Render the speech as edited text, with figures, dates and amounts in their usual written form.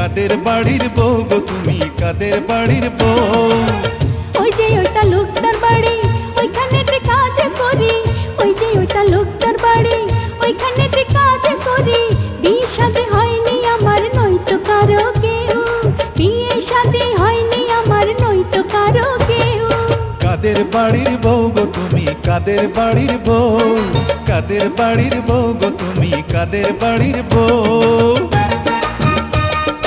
কাদের বাড়ির বউ গো তুমি কাদের বাড়ির বউ? ওই যে ওইটা লোকটার বাড়ি ওইখানেতে কাজ করি, ওই যে ওইটা লোকটার বাড়ি ওইখানেতে কাজ করি। বিয়ে শাদী হয়নি আমার নয়তো কারো কেউ, বিয়ে শাদী হয়নি আমার নয়তো কারো কেউ। কাদের বাড়ির বউ গো তুমি কাদের বাড়ির বউ? কাদের বাড়ির বউ গো তুমি কাদের বাড়ির বউ?